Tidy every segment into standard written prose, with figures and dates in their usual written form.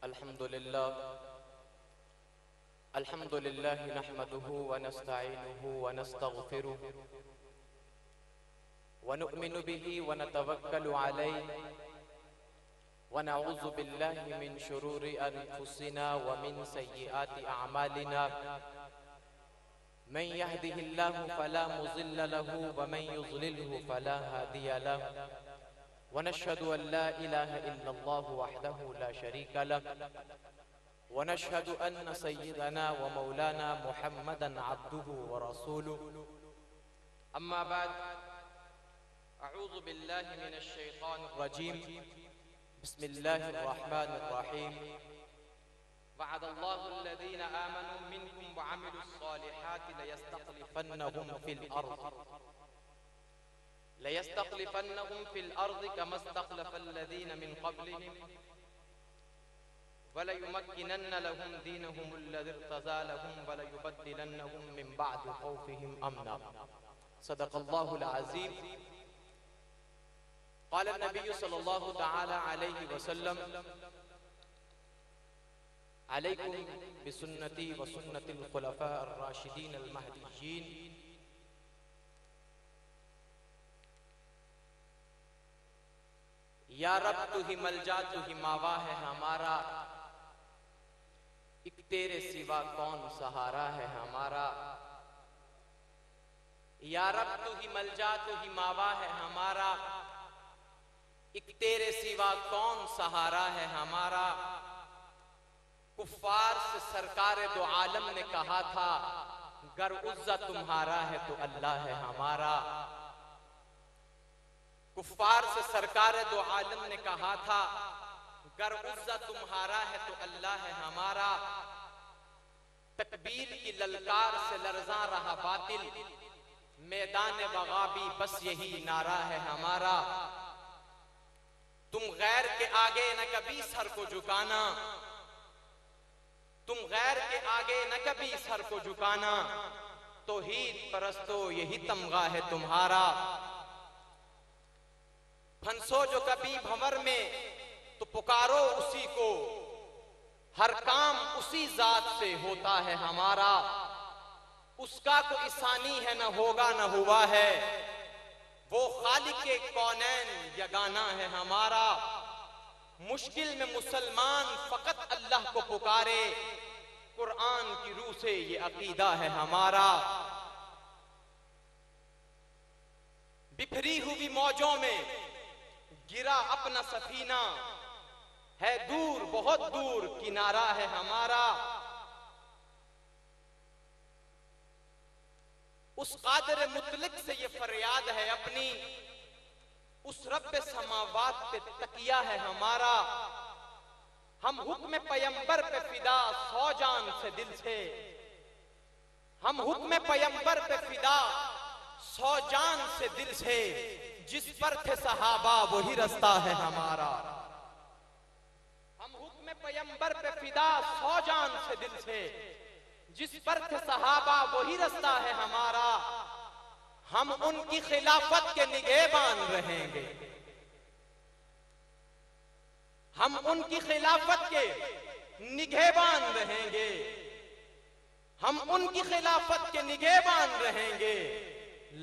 अल्हम्दुलिल्लाह नहमदुहु व नस्तईनुहु व नस्तगफिरुहु व नु'मिनु बिही व नतवक्कलु अलैहि व नऊज़ु बिल्लाहि मिन शुरूरि अनफुसिना व मिन सय्यिआति अअमालिना मन यहदिहिल्लाहु फला मुज़िल्ल लहु व मन युज़लिलहु फला हादिय लहु व नशहदु अन ला इलाहा इल्लल्लाहु वहदहु ला शरीका लहु व नशहदु अन्न सय्यिदना व मौलाना मुहम्मदन अब्दुहु व रसूलुहु अम्मा बाद अऊज़ु बिल्लाहि मिनश शैतानिर रजीम बिस्मिल्लाहिर रहमानिर रहीम वअदल्लाहु अल्लज़ीना आमनू मिनकुम व अमिलुस सालिहाति लयस्तखलिफन्नहुम फिल अर्ज़ि कमा इस्तखलफल लज़ीना मिन क़ब्लिहिम वलयुमक्किनन्न लहुम दीनहुमुल्लज़ी इर्तज़ा लहुम वलयुबद्दिलन्नहुम मिन बअदि खौफिहिम अमना। सदक़ल्लाहुल अज़ीम। क़ाल नबी सल्लल्लाहु तआला अलैहि वसल्लम अलैकुम बिसुन्नती व सुन्नतिल खुलफ़ाइर राशिदीन अल महदीय्यीन या रब तू ही मलजा तू ही मावा है हमारा, एक तेरे सिवा कौन सहारा है हमारा। या रब तू ही मलजा तू ही मावा है हमारा, एक तेरे सिवा कौन सहारा है हमारा। कुफ्फार से सरकार दो आलम ने कहा था गर उज़्ज़ा तुम्हारा है तो अल्लाह है हमारा। कुफ्फार से सरकार दो आलम ने कहा था गर उज़्ज़ा तुम्हारा है तो अल्लाह है हमारा। तकबीर की ललकार से लरज़ा रहा बातिल, मैदान बगाबी बस यही नारा है हमारा। तुम गैर के आगे न कभी सर को झुकाना, तुम गैर के आगे न कभी सर को झुकाना। तौहीद परस्तो यही तमगा है तुम्हारा। फंसो जो कभी भंवर में तो पुकारो उसी को, हर काम उसी जात से होता है हमारा। उसका कोई सानी है न होगा न हुआ है, वो खालिक़े कौनैन यगाना है हमारा। मुश्किल में मुसलमान फकत अल्लाह को पुकारे, कुरान की रूह से ये अकीदा है हमारा। बिखरी हुई मौजों में गिरा अपना सफीना, है दूर बहुत दूर किनारा है हमारा। उस कादिर मुतलिक से ये फरियाद है अपनी, उस रब्बे समावात पे तकिया है हमारा। हम हुक्म पैगंबर पे फिदा 100 जान से दिल से, हम हुक्म पैगंबर पे फिदा 100 जान से दिल से। जिस पर थे सहाबा वही रास्ता है हमारा। हम हुक्म पैगंबर पे फिदा 100 जान से दिल से, जिस पर थे सहाबा वही रास्ता है हमारा। हम उनकी खिलाफत के निगहबान रहेंगे, हम उनकी खिलाफत के निगहबान रहेंगे, हम उनकी खिलाफत के निगहबान रहेंगे।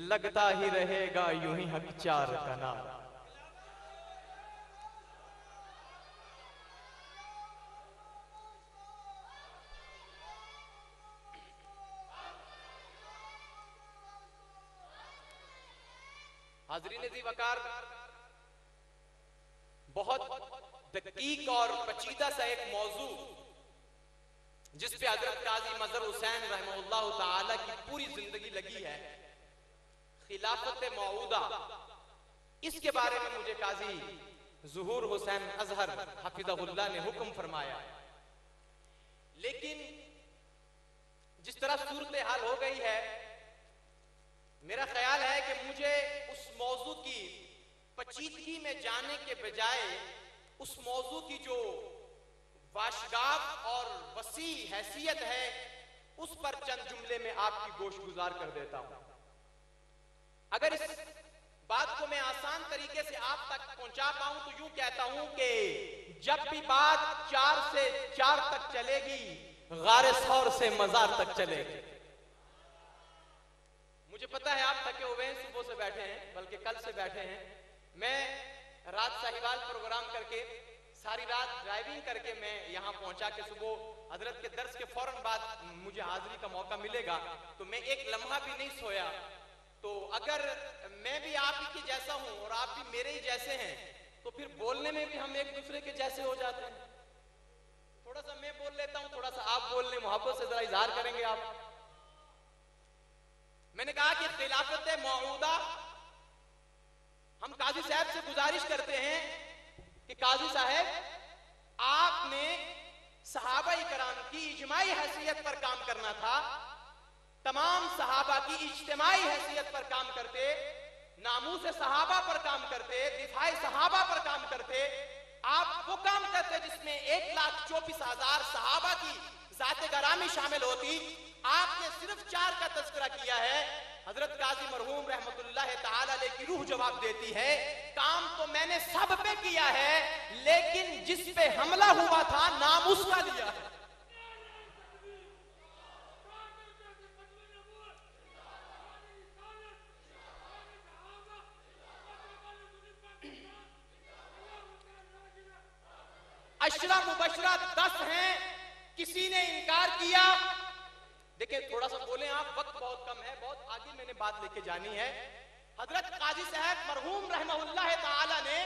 लगता ही रहेगा यूं ही हक चार का नारा। हाज़रीन ज़ी वकार, बहुत दकीक और पेचीदा सा एक मौजू जिस पे हजरत काजी मजहर हुसैन रहमतुल्लाह ताला की पूरी जिंदगी लगी है, खिलाफत मऊदा। इसके बारे में मुझे काजी ज़ुहूर हुसैन अज़हर हफिज़हुल्लाह ने हुक्म फरमाया। लेकिन जिस तरह सूरत हाल हो गई है, मेरा ख्याल है कि मुझे उस मौजू की पेचीदगी में जाने के बजाय उस मौजू की जो वाशगाब और वसी हैसियत है उस पर चंद जुमले में आपकी गोश गुजार कर देता हूं। अगर इस बात को मैं आसान तरीके से आप तक पहुंचा पाऊं तो यूं कहता हूं कि जब भी बात 4 से 4 तक चलेगी, गारे सौर से मजार तक चलेगी। मुझे पता है आप थके हुए हैं, सुबह से बैठे हैं, बल्कि कल से बैठे हैं। मैं रात साहिवाल प्रोग्राम करके, सारी रात ड्राइविंग करके मैं यहाँ पहुंचा के सुबह हजरत के दर्स के फौरन बाद मुझे हाजिरी का मौका मिलेगा, तो मैं एक लम्हा भी नहीं सोया। तो अगर मैं भी आप ही के जैसा हूं और आप भी मेरे ही जैसे हैं, तो फिर बोलने में भी हम एक दूसरे के जैसे हो जाते हैं। थोड़ा सा मैं बोल लेता हूं, थोड़ा सा आप बोल लें, मोहब्बत से जरा इजहार करेंगे आप। मैंने कहा कि खिलाफत मौऊदा, हम काजी साहब से गुजारिश करते हैं कि काजी साहब, आपने सहाबा इकराम की इजमाई हैसियत पर काम करना था, तमाम सहाबा की इज्तिमाई हैसियत पर काम करते, नामूस सहाबा पर काम करते, दिफाए सहाबा पर काम करते। आप वो काम करते जिसमें 1,24,000 सहाबा की जाते गरामी शामिल होती। आपने सिर्फ 4 का तज़किरा किया है। हजरत काजी मरहूम रहमतुल्लाह ताला अलैह की रूह जवाब देती है, काम तो मैंने सब पे किया है, लेकिन जिस पे हमला हुआ था नाम उसका लिया है। अशरा मुबशरा 10 हैं, किसी ने इनकार किया। देखिए थोड़ा सा बोले आप, वक्त बहुत कम है, बहुत आगे मैंने बात लेके जानी है। हजरत काजी साहब मरहूम रहमहुल्लाह ताला ने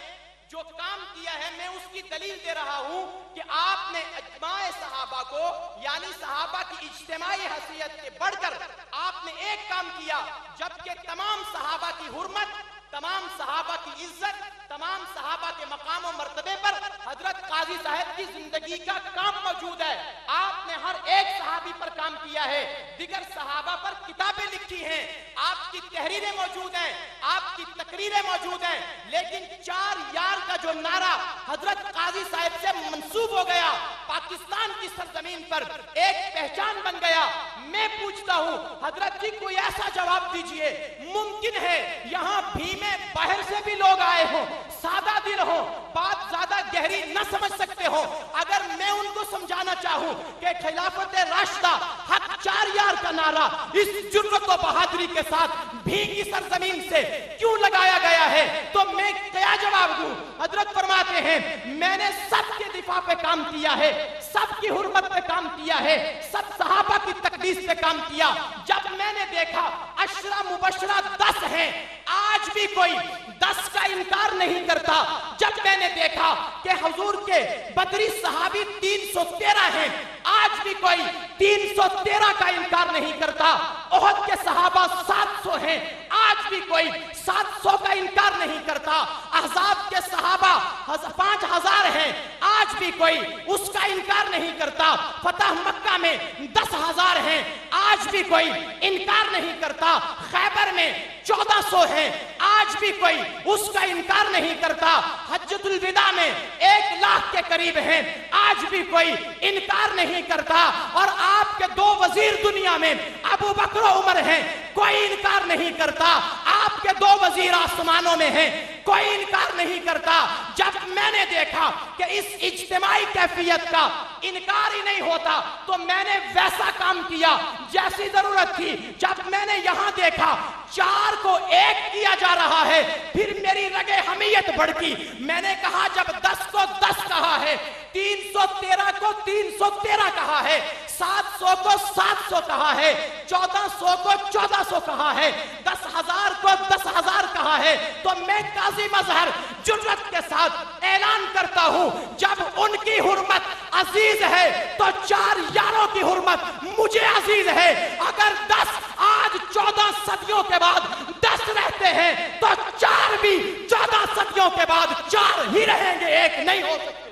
जो काम किया है, मैं उसकी दलील दे रहा हूं कि आपने अजमाए सहाबा को, यानी सहाबा की इज्तिमाई हैसियत के बढ़कर आपने एक काम किया, जबकि तमाम सहाबा की हुर्मत, तमाम सहाबा की इज्जत, तमाम सहाबा के मकाम और मर्तबे पर हजरत काजी साहब की जिंदगी का काम मौजूद है। आपने हर एक सहाबी पर काम किया है, दिगर सहाबा पर किताबें लिखी हैं, आपकी तहरीरें मौजूद हैं, आपकी तकरीरें मौजूद हैं, लेकिन 4 यार का जो नारा हजरत काजी साहब से मंसूब हो गया, पाकिस्तान की सरजमीन पर एक पहचान बन गया। मैं पूछता हूं हजरत जी, कोई ऐसा जवाब दीजिए, मुमकिन है यहाँ भीम बाहर से भी लोग आए हो, सादा दिल हो, बात ज्यादा गहरी न समझ सकते हो, अगर मैं उनको समझाना चाहूं कि खिलाफत राशिदा हक 4 यार का नारा इस जुर्रत और बहादुरी के साथ भीम की सरजमीन से क्यों लगाया गया है, तो मैं क्या जवाब दूं? हजरत फरमाते हैं, मैंने सबके दिफा पे काम किया है, सबकी हुर्मत पे काम किया है, सब सहाबा की तकदीस पे काम किया। जब मैंने देखा अशरा मुबशरा 10 हैं, आज भी कोई 10 का इनकार नहीं करता। जब मैंने देखा कि हुजूर के बदरी सहाबी 313 हैं, आज भी कोई 313 का इनकार नहीं करता। ओहद के सहाबा 700 हैं, आज भी कोई 700 का इनकार नहीं करता। अहज़ाब के सहाबा 5000 हैं, आज भी कोई उसका इनकार नहीं करता। फतह मक्का में 10,000 हैं, आज भी कोई इनकार नहीं करता। खैबर में 1400 हैं, आज भी कोई उसका इनकार नहीं करता। हज्जतुल विदा में 1 लाख के करीब हैं, आज भी कोई इनकार नहीं करता। और आपके 2 वजीर दुनिया में अबू बकर और उमर हैं, कोई इनकार नहीं करता। आपके 2 वजीर आसमानों में हैं, कोई इनकार नहीं करता। जब मैंने देखा कि इस इज्तिमाई कैफियत का इनकार ही नहीं होता, तो मैंने वैसा काम किया जैसी जरूरत थी। जब मैंने यहां देखा 4 को 1 किया जा रहा है, फिर मेरी रगे हमीयत भड़की। मैंने कहा जब 10 को 10 कहा है, 313 को 313 कहा है, 700 को 700 कहा है, 1400 को 1400 कहा है, 10,000 को 10,000 कहा है, तो मैं काजी मजहर जुर्रत के साथ ऐलान करता हूं, जब उनकी हुर्मत अजीज है तो 4 यारों की हुर्मत मुझे अजीज है। अगर 10 आज 14 सदियों के बाद 10 रहते हैं, तो 4 भी 14 सदियों के बाद 4 ही रहेंगे, 1 नहीं हो सकते।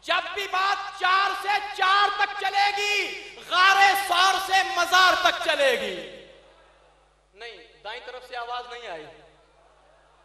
जब भी बात 4 से 4 तक चलेगी, गारे सौर से मजार तक चलेगी। नहीं, दाईं तरफ से आवाज नहीं आई।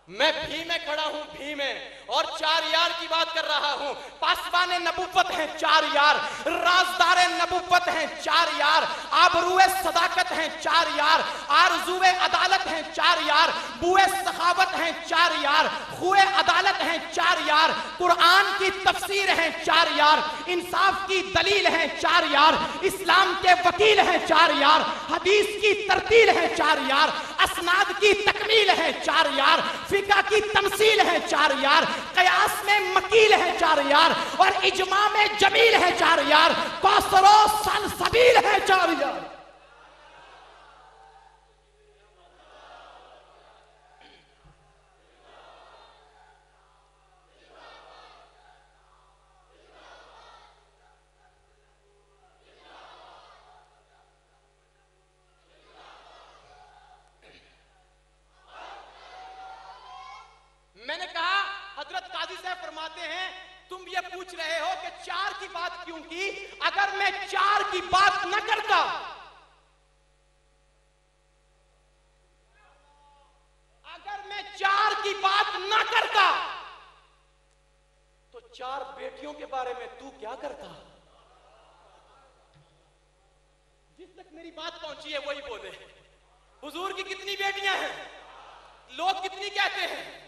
मैं भी में खड़ा हूं, भी में, और 4 यार की बात कर रहा हूं। पासबाने नबुव्वत हैं 4 यार, राजदारे नबुव्वत हैं 4 यार, आबरूए सदाकत हैं 4 यार, आरज़ूए अदालत हैं 4 यार, बुए सखावत हैं 4 यार, खुए अदालत हैं 4 यार, कुरान की तफसीर हैं 4 यार, इंसाफ की दलील हैं 4 यार, इस्लाम के वकील हैं 4 यार, हदीस की तरतील है 4 यार, असनाद की तकमील है 4 यार, फिका की तमसील है 4 यार, कयास में मकील है 4 यार, और इजमा में जमील है 4 यार, कौसरो सलसबील है 4 यार। मैंने कहा हजरत काजी साहब फरमाते हैं, तुम ये पूछ रहे हो कि 4 की बात क्यों की? अगर मैं 4 की बात न करता, अगर मैं 4 की बात न करता तो 4 बेटियों के बारे में तू क्या करता? जिस तक मेरी बात पहुंची है वही बोले। हुजूर की कितनी बेटियां हैं? लोग कितनी कहते हैं?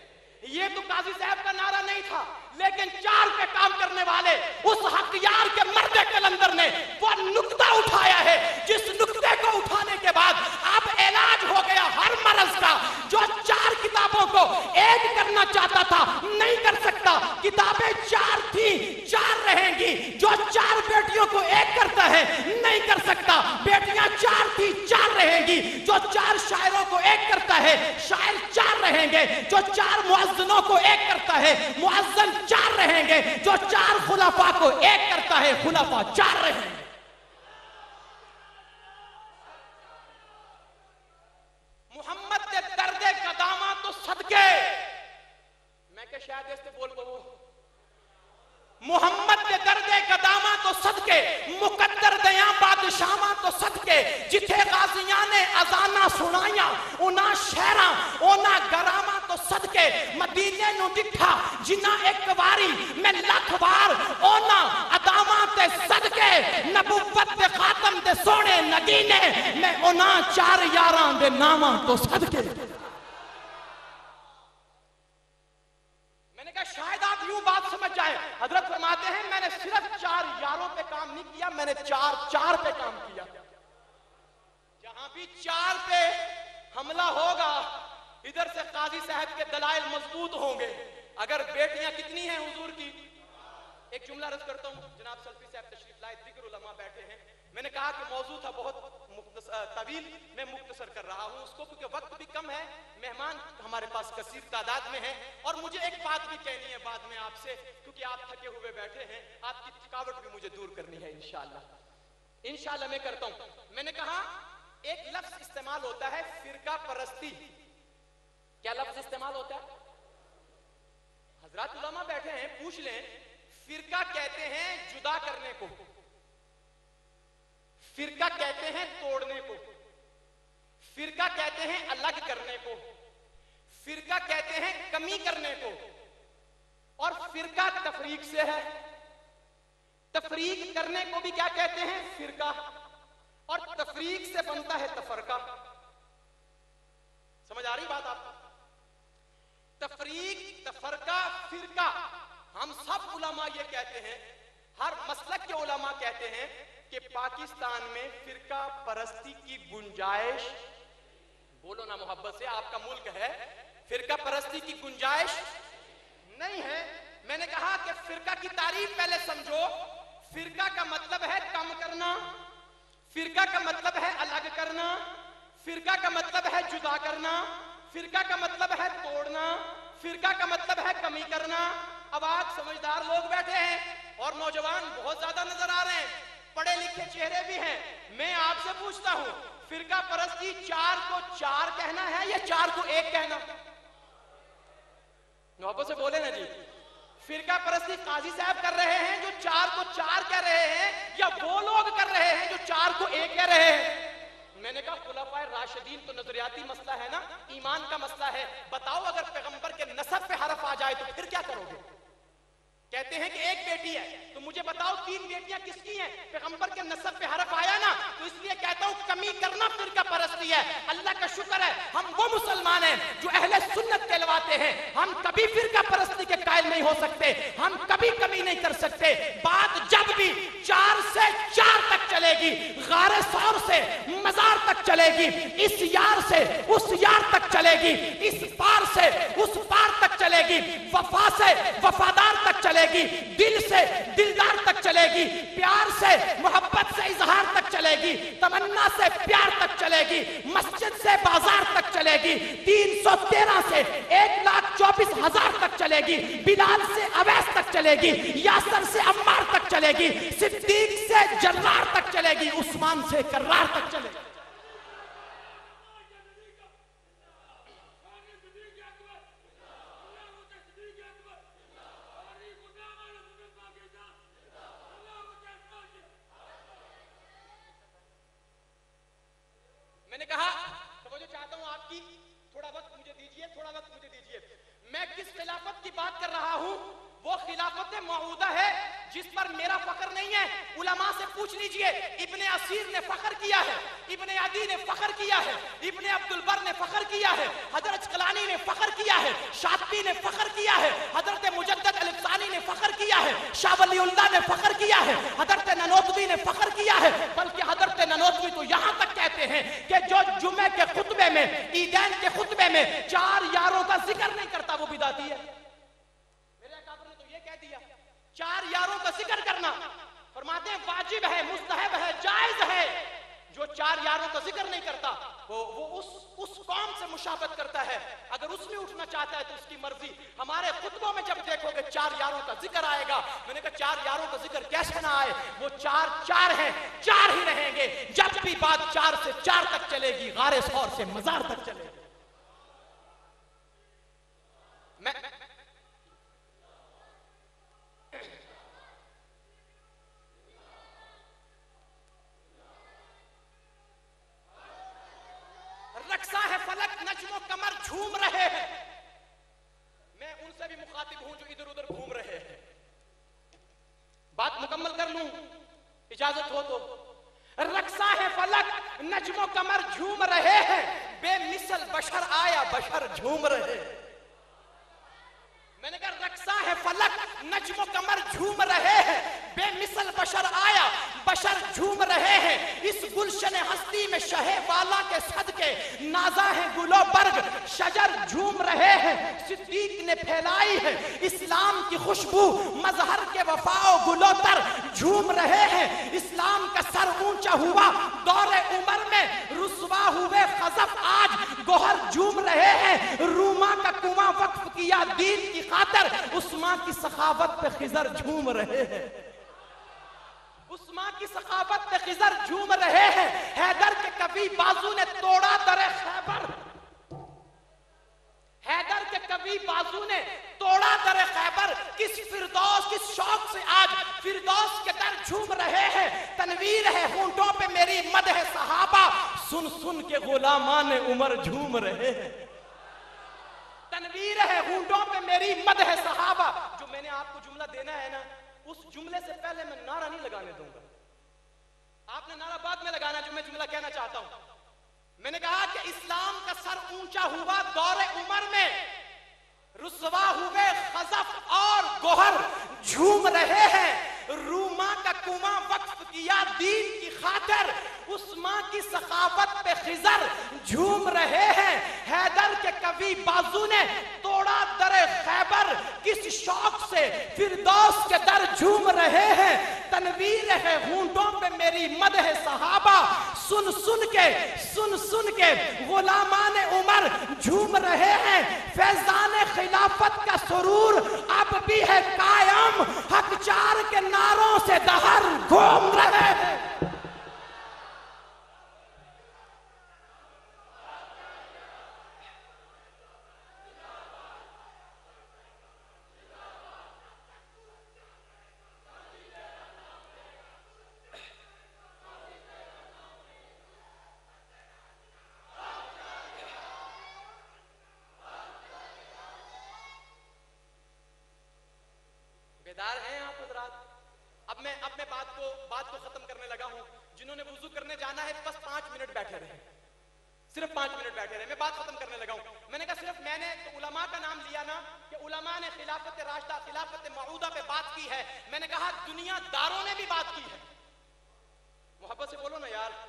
ये तो काजी साहब का नारा नहीं था, लेकिन 4 पे काम करने वाले उस हकयार के मर्दे कलंदर ने वो नुक्ता उठाया है, जिस नुक्ते को उठाने के बाद अब इलाज हो गया हर मर्ज का। जो 4 किताबों को एक करना चाहता था नहीं कर सकता। किताबें 4 थी, 4 रहेंगी। जो 4 बेटियों को एक करता है नहीं कर सकता। बेटियां 4 थी, 4 रहेंगी। जो 4 शायरों को एक करता है, शायर 4 रहेंगे। जो 4 मुअज्जिनों को एक करता है, मुअज्जिन 4 रहेंगे। जो 4 खुलाफा को एक करता है, खुलाफा 4 रहेंगे। मोहम्मद के दर्दे कदामा तो सदके, मैं क्या शायद ऐसे बोल पाऊं? मोहम्मद के दर्दे कदामा तो सदके, मुकद्दर दया बादशामा तो सदके, जिथे गाजियां ने अजाना सुनाया उना शहरा ओना गरामा तो सदके, मदीने नु दिखा जिना एक बारी मैं लख बार ओना अदामा ते सदके, नबुव्वत दे खातम दे सोने नगीने मैं ओना 4 यारां दे नामां तो सदके। शायद आप यूं बात समझ जाए। हजरत फरमाते हैं मैंने सिर्फ 4 यारों पे काम नहीं किया, मैंने 4 पे काम किया। जहां भी 4 पे हमला होगा, इधर से काजी साहब के दलाइल मजबूत होंगे। अगर बेटियां कितनी हैं हुजूर की? एक जुमला अर्ज करता हूं, जनाब सल्फी साहब तशरीफ लाए, दिक्र उलमा बैठे हैं। मैंने कहा कि मौजू था बहुत तवील, मैं मुख्तसर कर रहा हूं उसको, क्योंकि वक्त भी कम है, मेहमान हमारे पास कसीर तादाद में है, और मुझे एक बात भी कहनी है बाद में आपसे, क्योंकि आप थके हुए बैठे हैं, आपकी थकावट भी मुझे दूर करनी है इंशाअल्लाह। इंशाअल्लाह मैं करता हूं। मैंने कहा एक लफ्ज इस्तेमाल होता है फिरका परस्ती। क्या लफ्ज इस्तेमाल होता है? हजरत उलमा बैठे हैं, पूछ लें। फिरका कहते हैं जुदा करने को, फिरका कहते हैं तोड़ने को, फिरका कहते हैं अलग करने को, फिरका कहते हैं कमी करने को, और फिरका तफरीक से है। तफरीक करने को भी क्या कहते हैं? फिरका। और तफरीक से बनता है तफरका। समझ आ रही बात आपको? तफरीक, तफरका, फिरका, हम सब उलमा ये कहते हैं, हर मसलक के उलमा कहते हैं कि पाकिस्तान में फिरका परस्ती की गुंजाइश, बोलो ना मोहब्बत से, आपका मुल्क है, फिरका परस्ती की गुंजाइश नहीं है। मैंने कहा कि फिरका की तारीफ पहले समझो। फिरका का मतलब है कम करना, फिरका का मतलब है अलग करना, फिरका का मतलब है जुदा करना, फिरका का मतलब है तोड़ना, फिरका का मतलब है कमी करना। अब आज समझदार लोग बैठे हैं और नौजवान बहुत ज्यादा नजर आ रहे हैं, पढ़े लिखे चेहरे भी हैं। मैं आपसे पूछता हूं, फिरका परस्ती 4 को 4 कहना है या 4 को 1 कहना? मोहब्बत से बोले ना जी। फिरका परस्ती काजी साहब कर रहे हैं जो 4 को 4 कह रहे हैं, या वो लोग कर रहे हैं जो 4 को 1 कह रहे हैं? मैंने कहा खुलाफाए राशिदीन तो नजरियाती मसला है ना, ईमान का मसला है। बताओ अगर पैगंबर के नसब पे हरफ आ जाए तो फिर क्या करोगे? कहते हैं कि एक बेटी है, तो मुझे बताओ 3 बेटियां किसकी हैं? पैगंबर के नसब पे हरफ आया ना, तो इसलिए कहता हूं कमी करना फिरका परस्ती है। अल्लाह का शुक्र है हम वो मुसलमान हैं जो अहले सुन्नत कहलवाते हैं। हम कभी फिरका परस्ती के कायल नहीं हो सकते, हम कभी कमी नहीं कर सकते। बात जब भी 4 से 4 तक चलेगी, गारे सौर से मजार तक चलेगी, इस यार से उस यार तक चलेगी, इस पार से उस पार तक चलेगी, वफा से वफादार तक चलेगी, दिल से दिलदार तक चलेगी, प्यार से मोहब्बत से इजहार तक चलेगी, तमन्ना से प्यार तक चलेगी, मस्जिद से बाजार तक चलेगी, 313 से 1,24,000 तक चलेगी, बिलाल से अवैस तक चलेगी, यासर से अम्मार तक चलेगी, सिद्दीक से जर्रार तक चलेगी, उस्मान से कर्रार तक चलेगी। मैंने कहा तवज्जो चाहता हूं आपकी, थोड़ा वक्त मुझे दीजिए, थोड़ा वक्त मुझे दीजिए। मैं किस खिलाफत की बात कर रहा हूं? वो खिलाफत मऊदा है जिस पर मेरा फख्र नहीं है। उलमा से पूछ लीजिए, इब्ने असीर ने फख्र किया है, इब्ने अदी ने फख्र किया है, इब्ने अब्दुल बर ने फख्र किया है, हजरत अस्कलानी ने फख्र किया है, शातिबी ने फख्र किया है, हजरत मुजद्दद अल-अफ़सानी ने फख्र किया है, शाह वलीउल्लाह ने फख्र किया है, हजरत ननोतवी ने फख्र किया है। बल्कि हजरत ननोतवी तो यहां तक कहते हैं कि जो जुमे के खुतबे में, ईदैन के खुतबे में 4 यारों का जिक्र नहीं करता वो बिदाती है। 4 यारों का जिक्र करना फरमाते हैं वाजिब है, मुस्तहब है, जायज है। जो 4 यारों का जिक्र नहीं करता वो उस कौम से मुशाबत करता है। अगर उसमें उठना चाहता है तो उसकी मर्जी। हमारे खुतबों में जब देखोगे 4 यारों का जिक्र आएगा। मैंने कहा 4 यारों का जिक्र कैसे ना आए, वो 4 हैं, 4 ही रहेंगे। जब भी बात 4 से 4 तक चलेगी, गारे सौर से मजार तक चलेगी। मैं रक्सा है फलक, नज्मो कमर झूम रहे हैं। मैं उनसे भी मुखातिब हूं जो इधर उधर घूम रहे हैं। बात मुकम्मल कर लूं, इजाजत हो तो। रक्सा है फलक, नज्मो कमर झूम रहे हैं, बेमिसल बशर आया, बशर झूम रहे हैं। मैंने कहा रक्सा है फलक, नज्मो कमर झूम रहे हैं, बेमिसल बशर आया, बशर झूम रहे हैं। इस गुलशन हस्ती में शहे वाला के सदके नाजा है गुलो बर्ग, शजर झूम रहे हैं। सिद्दीक ने फैलाई है इस्लाम की खुशबू, मजहर के वफाओ गुलोतर झूम रहे हैं। इस्लाम का सर ऊंचा हुआ दौरे उमर में, रुसवा हुए खजफ आज गोहर झूम रहे हैं। रूमा का कुआं वक्फ किया दीन की खातर, उस्मा की सखावत पे खिजर झूम रहे हैं। उस्मा की सखावत पे खिजर झूम रहे हैं। हैदर के कभी बाजू ने तोड़ा दरे खैबर, हैदर के कभी बाजू ने तोड़ा दरे खैबर। किस फिरदौस, किस शौक से आज फिरदौस के दर झूम रहे हैं। तनवीर है होंठों पे मेरी मदह सहाबा, सुन सुन के गुलामान उमर झूम रहे हैं। तनवीर है होंठों पे मेरी मदह सहाबा। जो मैंने आपको जुमला देना है ना, उस जुमले से पहले मैं नारा नहीं लगाने दूंगा। आपने नारा बाद में लगाना जो मैं जुमला कहना चाहता हूं। मैंने कहा कि इस्लाम का सर ऊंचा हुआ दौरे उमर में, रुसवा हुए खजफ और गोहर झूम रहे हैं। रूमा का कुआं वक्फ किया दीन की खातिर, उस्मा की सखावत पे खिजर झूम रहे हैं। हैदर के कभी बाजू ने तोड़ा दरे खैबर, किस शौक से फिरदौस के दर झूम रहे हैं। तनवीर है होंठों पे मेरी मदह सहाबा, सुन सुन के गुलामान उमर झूम रहे हैं। फैजान खिलाफत का सुरूर अब भी है कायम, हक चार के नारों से दहर घूम रहे हैं। बेदार हैं आप हजरात? अब मैं बात को खत्म करने लगा हूं। जिन्होंने वुजू करने जाना है बस 5 मिनट बैठे रहे, सिर्फ 5 मिनट बैठे रहे। मैं बात खत्म करने लगा हूं। मैंने कहा सिर्फ मैंने तो उलमा का नाम लिया ना कि उलमा ने खिलाफत राशिदा, खिलाफत मऊदा पे बात की है। मैंने कहा दुनियादारों ने भी बात की है। मोहब्बत से बोलो ना यार।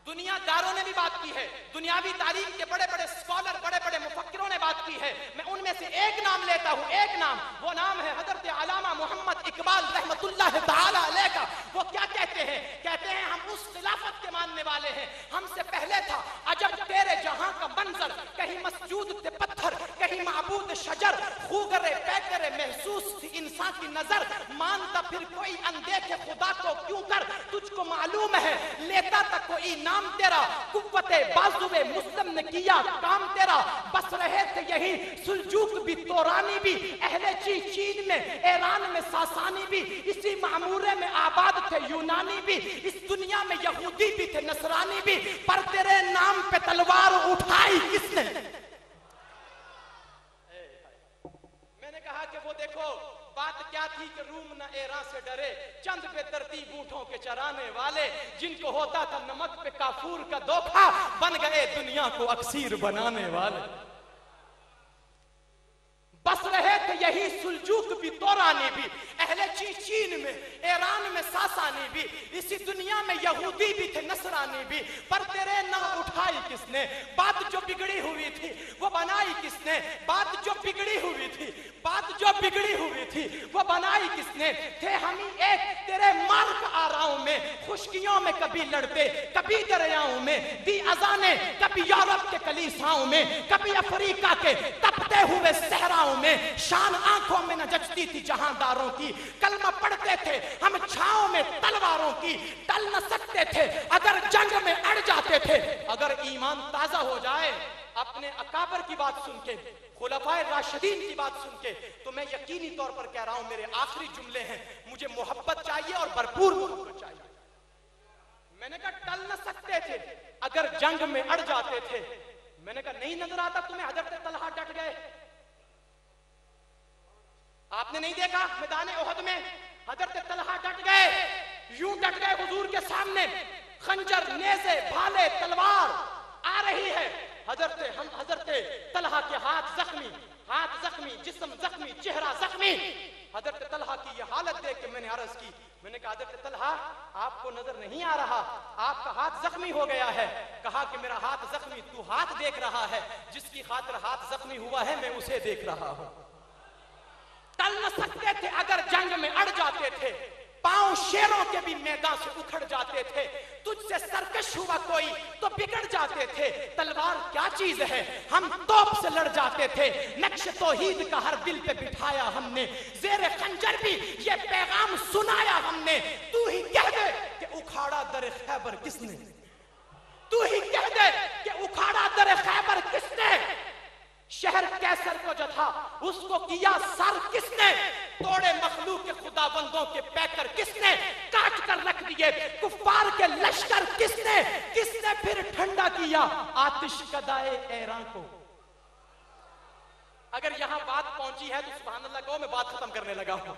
दुनियादारों ने भी बात की है। दुनियावी तारीख के बड़े बड़े स्कॉलर, बड़े बड़े मुफक्किरों ने बात की है। मैं उनमें से एक नाम लेता हूं, एक नाम। वो नाम है हजरत अल्लामा मोहम्मद इकबाल रहमतुल्लाह ताला अलैह का। वो क्या कहते हैं? कहते हैं हम उस खिलाफत के मानने वाले हैं। हमसे पहले था अजब तेरे जहां का मंजर, कहीं मस्जूद थे पत्थर, कहीं माबूद शजर, खूगरे पैकरे महसूस थी इंसान की नजर। मानता फिर कोई अनदेखे खुदा को क्यों कर, तुझको मालूम है लेता था कोई नाम तेरा, कुव्वते बाजुए मुस्लिम ने किया काम तेरा। बस रहे थे यही सुलजूक भी, तोरानी भी, अहले चीन में, ईरान में सासानी भी, इसी मामूरे में आबाद थे यूनानी भी, इस दुनिया में यहूदी भी थे नसरानी भी, पर तेरे नाम पे तलवार उठाई किसने? मैंने कहा कि वो देखो बात क्या थी कि रूम न ईरान से डरे, चंद पे तरतीब ऊंटों के चराने वाले, जिनको होता था नमक पे काफूर का धोखा, बन गए दुनिया को अक्सीर बनाने वाले। बस रहे थे यही सुलजूक भी, तोरानी भी, अहले चीन में, ईरान में सासानी भी, इसी दुनिया में यहूदी भी थे नसरानी भी, पर तेरे ना उठाई किसने? बात जो बिगड़ी हुई थी वो बनाई किसने? बात जो बिगड़ी हुई थी, बात जो बिगड़ी हुई थी वो बनाई किसने? थे हम ही एक तेरे मार्ग आराओं में, खुशकियों में कभी लड़ते, कभी दरियाओं में, दी अजाने कभी यूरोप के कलीसाओं में, कभी अफ्रीका के तपते हुए सहराओं में, शान आंखों में न जचती थी जहांदारों की, कलमा पढ़ते थे हम छाओं में तलवारों की, टल न सकते थे अगर जंग में अड़ जाते थे। अगर ईमान ताजा हो जाए अपने अकाबर की बात सुन के, खुलफाए राशिदीन की बात सुन के, तो मैं यकीनी तौर पर कह रहा हूं मेरे आखिरी जुमले हैं, मुझे मोहब्बत चाहिए और भरपूर मोहब्बत चाहिए। मैंने कहा टल न सकते थे अगर जंग में अड़ जाते थे। मैंने कहा नहीं नजर आता तुम्हें हजरत तलहा डट गए? आपने नहीं देखा मैदान ओहद में हजरत तलहा डट गए, यूं डट गए हुजूर के सामने, खंजर, नेज़े, भाले, तलवार आ रही है। हजरत तलहा के हाथ जख्मी, जिस्म जख्मी, चेहरा जख्मी। हजरत तलहा की यह हालत देख के मैंने अर्ज की, मैंने कहा हजरत तलहा आपको नजर नहीं आ रहा, आपका हाथ जख्मी हो गया है। कहा कि मेरा हाथ जख्मी तू हाथ देख रहा है, जिसकी खातिर हाथ जख्मी हुआ है मैं उसे देख रहा हूं। टल न सकते थे अगर जंग में अड़ जाते थे, पांव शेरों के भी मैदान से उखड़ जाते थे, तुझसे सरकश हुआ कोई तो बिगड़ जाते थे। तलवार क्या चीज है हम तोप से लड़ जाते थे, नक्श तौहीद का हर दिल पे बिठाया हमने, जेरे खंजर भी ये पैगाम सुनाया हमने। तू ही कह दे कि उखाड़ा दर खैबर किसने, तू ही कह दे कि उखाड़ा दर खैबर किसने? शहर कैसर को जो था उसको किया सर किसने? तोड़े मखलूक के खुदाबंदों के पैकर किसने? काट कर रख दिए कुफ्फार के लश्कर किसने? किसने फिर ठंडा किया आतिश कदाए ऐरान को? अगर यहां बात पहुंची है तो सुभान अल्लाह कहो, मैं बात खत्म करने लगा हूं।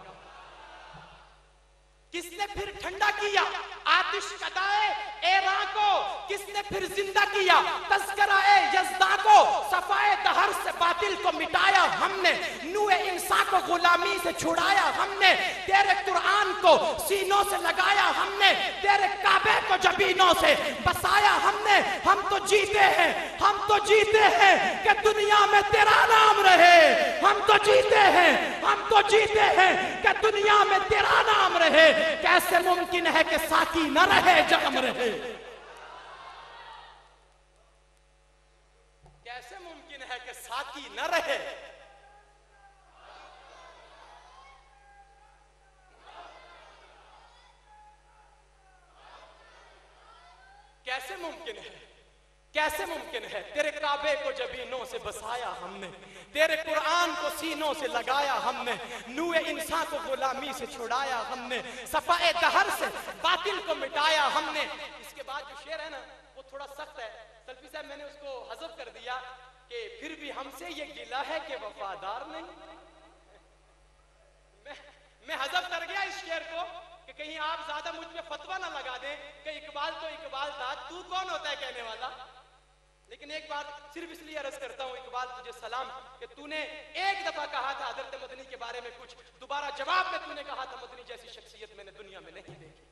किसने फिर ठंडा किया आतिश कदाए ऐरान को? किसने फिर जिंदा किया तज़किरा-ए यज़दा को? सफाए दहर से बातिल को मिटाया हमने, नूए इंसान को गुलामी से छुड़ाया हमने, तेरे कुरान को सीनों से लगाया हमने, तेरे काबे को जबीनों से बसाया हमने। हम तो जीते हैं कि दुनिया में तेरा नाम रहे, हम तो जीते हैं कि दुनिया में तेरा नाम रहे। कैसे मुमकिन है कि साकी न रहे जाम रहे? कैसे मुमकिन है कि साकी न रहे? कैसे मुमकिन है, कैसे मुमकिन है? तेरे काबे को जबीनों से बसाया हमने, तेरे कुरान को सीनों से लगाया हमने, नूए इंसान को गुलामी से छुड़ाया हमने, सफाए दहर से बातिल को मिटाया हमने। इसके बाद जो शेर है ना वो थोड़ा सख्त है, सल्फी साहब मैंने उसको हज़फ कर दिया कि फिर भी हमसे ये गिला है कि वफादार नहीं। मैं मैं हजब कर गया इस शेर को कि कहीं आप ज्यादा मुझ पे फतवा ना लगा दें कि इकबाल तो इकबाल था, तू कौन होता है कहने वाला। लेकिन एक बार सिर्फ इसलिए अर्ज करता हूं इकबाल तुझे सलाम कि तूने एक दफा कहा था हजरत मदनी के बारे में कुछ, दोबारा जवाब में तूने कहा था मदनी जैसी शख्सियत मैंने दुनिया में नहीं देखी।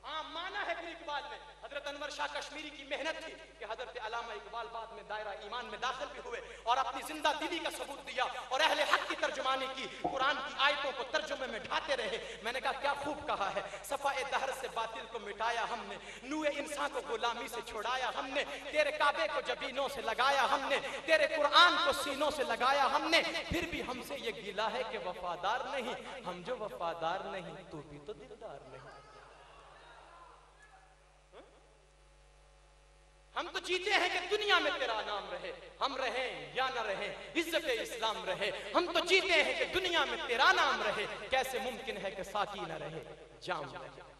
हाँ माना है फिर इकबाल ने, हजरत अनवर शाह कश्मीरी की मेहनत थी कि हजरत अल्लामा इकबाल बाद में दायरा ईमान में दाखिल भी हुए और अपनी जिंदा दिली का सबूत दिया और अहले हक की तर्जुमानी की, कुरान की आयतों को तर्जुमे में ढाते रहे। मैंने कहा क्या खूब कहा है, सफाए दहर से बातिल को मिटाया हमने, नूए इंसान को गुलामी से छुड़ाया हमने, तेरे काबे को जबीनों से लगाया हमने, तेरे कुरान को सीनों से लगाया हमने, फिर भी हमसे ये गिला है कि वफादार नहीं। हम जो वफादार नहीं तू भी तो दिलदार नहीं। हम तो जीते हैं कि दुनिया में तेरा नाम रहे, हम रहें या न रहें इज्जत इस्लाम रहे। हम तो जीते हैं कि दुनिया में तेरा नाम रहे, कैसे मुमकिन है कि साकी न रहे जाम रहे।